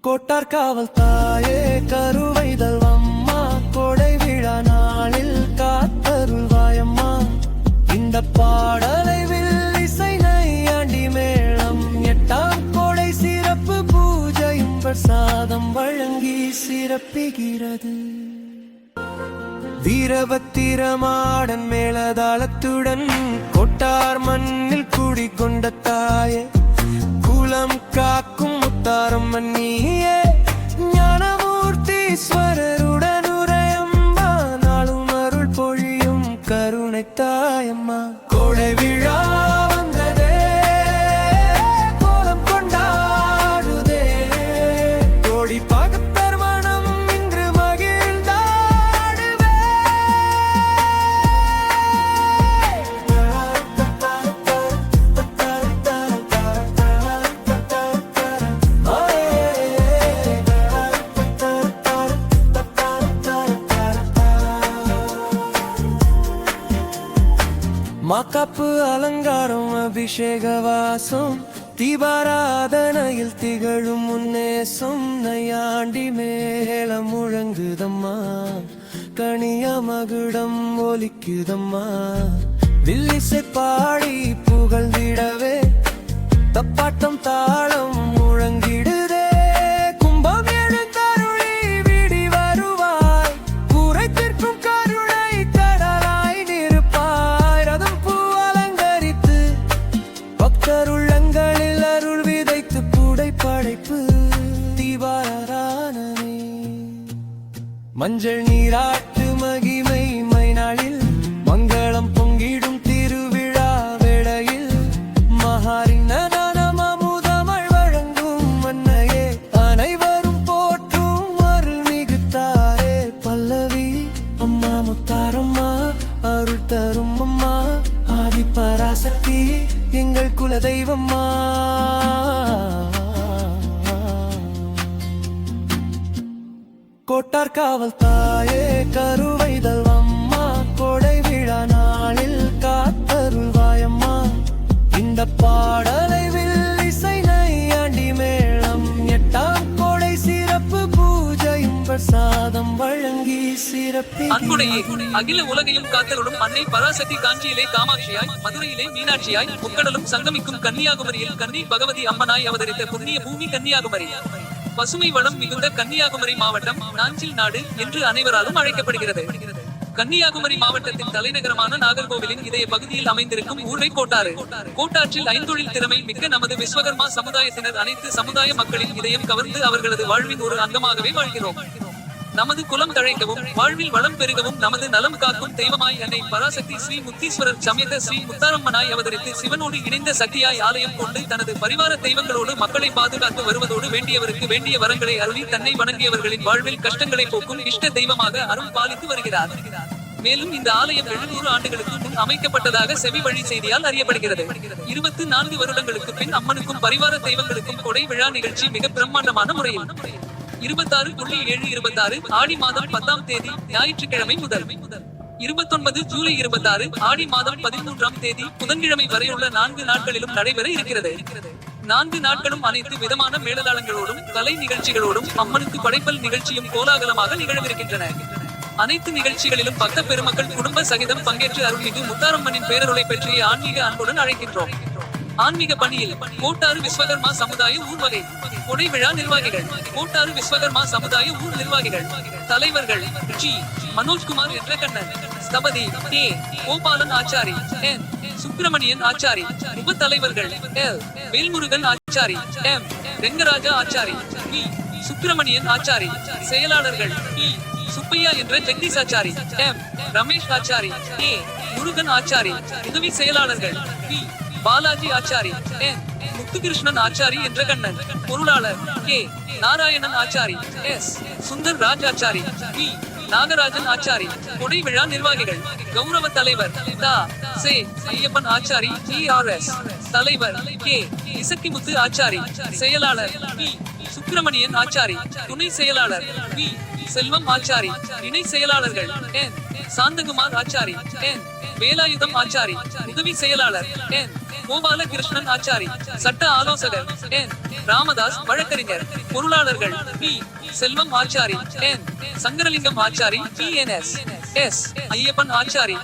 கோட்டார் காவல் தாயே கருவைதல் அம்மா கொடை விழா நாளில் காத்தருள்வாயம்மா. இந்த பாடலை இசை நையாண்டி மேளம் எட்டாம் கொடை சிறப்பு பூஜையும் பிரசாதம் வழங்கி சிறப்புகிறது. வீரபத்திரமாடன் மேலதாளத்துடன் கொட்டார் மண்ணில் குடிகொண்ட தாயே குலம் காக்கும் முத்தாரம் மன்னியே ஞானமூர்த்தீஸ்வரருடன் உரையம்மா நாளும் அருள் பொழியும் கருணை தாயம்மா. கோடை விழா வந்ததே கோலம் கொண்டாடுதே கோடி பாகத்தர் மனம் இன்று மகிழ்ந்தாடுவே. மாக்காப்பு அலங்காரம் அபிஷேக வாசம் தீபாராதனையில் திகழும் முன்னேசம் நையாண்டி மேளம் முழங்குதம்மா கனியா மகுடம் ஒலிக்குதம்மா. வில்லிசை பாடி புகழ்ந்திடவே தப்பாட்டம் தாளம் முழங்கிடுதே. கும்பம் எழுந்தருளி விடி வருவாய் குறைத்திற்கும் கருணை கடலாய் நிற்பாய். ரதம் பூ அலங்கரித்து பக்தருள்ளங்களில் அருள் விதைத்து பூடை படைப்பு தீபாராதனை. மஞ்சள் நீராட்டு மகிமை மைநாளில் மங்களம் பொங்கிடும் திருவிழா வேளையில் மகாரின் நடனம் அமுதமழ் வழங்கும் மன்னையே அனைவரும் போற்றும் அருள் மிகுத்தாரே. பல்லவி அம்மா முத்தாரம்மா அருள் தரும் அம்மா ஆதி பராசக்தி எங்கள் குல தெய்வம்மா. கோட்டார் காவல் தாயே கருவைதல் அம்மா கொடை விழா நாளில் காத்தருள்வாயம்மா. இந்த பாடலை இசை நையாண்டி மேளம் எட்டாம் கொடை சிறப்பு பூஜையும் பிரசாதம் வழங்கி சிறப்பு. அன்புடையே அகில உலகையும் காத்தருளும் அன்னை பராசக்தி காஞ்சியிலே காமாட்சியாய் மதுரையிலே மீனாட்சியாய் முக்கடலும் சங்கமிக்கும் கன்னியாகுமரியில் கன்னி பகவதி அம்மனாய் அவதரித்த புண்ணிய பூமி கன்னியாகுமரி. பசுமை வளம் மிகுந்த கன்னியாகுமரி மாவட்டம் நாஞ்சில் நாடு என்று அனைவராலும் அழைக்கப்படுகிறது. கன்னியாகுமரி மாவட்டத்தின் தலைநகரமான நாகர்கோவிலின் இதய பகுதியில் அமைந்திருக்கும் ஊரை கோட்டாறு. கோட்டாற்றில் ஐந்தொழில் திறமை மிக்க நமது விஸ்வகர்மா சமுதாயத்தினர் அனைத்து சமுதாய மக்களின் இதயம் கவர்ந்து அவர்களது வாழ்வின் ஒரு அங்கமாகவே வாழ்கிறோம். நமது குலம் தழைக்கவும் வாழ்வில் வளம் பெருகவும் நமது நலம் காக்கும் தெய்வமாய் அன்னை பராசக்தி ஸ்ரீ முத்தீஸ்வரர் சமேத ஸ்ரீ முத்தாரம்மனாய் அவதரித்து சிவனோடு இணைந்த சக்தியாய் ஆலயம் கொண்டு தனது பரிவார தெய்வங்களோடு மக்களை பாதுகாத்து வருவதோடு வேண்டியவருக்கு வேண்டிய வரங்களை அருளி தன்னை வணங்கியவர்களின் வாழ்வில் கஷ்டங்களை போக்கும் இஷ்ட தெய்வமாக அருள் பாலித்து வருகிறார். மேலும் இந்த ஆலயம் 700 ஆண்டுகளுக்கு முன் அமைக்கப்பட்டதாக செவி வழி செய்தியால் அறியப்படுகிறது. 24 வருடங்களுக்கு பின் அம்மனுக்கும் பரிவார தெய்வங்களுக்கும் கொடை விழா நிகழ்ச்சி மிக பிரம்மாண்டமான முறையில் 26.726 ஆடி மாதம் 10ஆம் தேதி ஞாயிற்றுக்கிழமை முதல் 29 ஜூலை 26 ஆடி மாதம் 13ஆம் தேதி புதன்கிழமை வரையுள்ள 4 நாட்களிலும் நடைபெற இருக்கிறது. 4 நாட்களும் அனைத்து விதமான மேளதாளங்களோடும் கலை நிகழ்ச்சிகளோடும் அம்மனுக்கு படைப்பல் நிகழ்ச்சியும் கோலாகலமாக நிகழவிருக்கின்றன. அனைத்து நிகழ்ச்சிகளிலும் பக்த பெருமக்கள் குடும்ப சகிதம் பங்கேற்று அருள்மிகு முத்தாரம்மனின் பேரருளை பற்றிய ஆன்மீக அன்புடன் அழைக்கின்றோம். ஆன்மீக பணியில் கோட்டாறு விஸ்வகர்மா சமுதாய ஊர் வகை கொடை விழா நிர்வாகிகள் கோட்டாறு விஸ்வகர்மா சமுதாய ஊர் நிர்வாகிகள் தலைவர்கள் ஜி மனோஜ்குமார் என்ற கண்ணன் ஸ்தபதி ஏ கோபாலன் ஆச்சாரி என் சுப்பிரமணியன் ஆச்சாரி உப தலைவர்கள் L Velmurugan Achari M Rengaraja Achari V Subramanian Achari செயலாளர்கள் இ சுப்பையா என்ற ஜெகதீஷ் ஆச்சாரி எம் ரமேஷ் ஆச்சாரி ஏ முருகன் ஆச்சாரி உதவி செயலாளர்கள் வி பாலாஜி ஆச்சாரி என் முத்துகிருஷ்ணன் ஆச்சாரி என்ற கண்ணன் பொருளாளர் K Narayanan Achari S Sundar Raj Achari V Nagarajan Achari கொடை விழா நிர்வாகிகள் கௌரவ தலைவர் தா சே ஐயப்பன் ஆச்சாரி டிஆர்எஸ் தலைவர் கே இசக்கிமுத்து ஆச்சாரி செயலாளர் வி சுப்பிரமணியன் ஆச்சாரி துணை செயலாளர் வி செல்வம் ஆச்சாரி இணை செயலாளர்கள் என் சாந்தகுமார் ஆச்சாரி என் வேலாயுதம் ஆச்சாரி உதவி செயலாளர் என் கோபாலகிருஷ்ணன் ஆச்சாரி சட்ட ஆலோசகர் என் ராமதாஸ் வழக்கறிஞர் பொருளாளர்கள் பி செல்வம் ஆச்சாரி என் சங்கரலிங்கம் ஆச்சாரி PNS எஸ் ஐயப்பன் ஆச்சாரி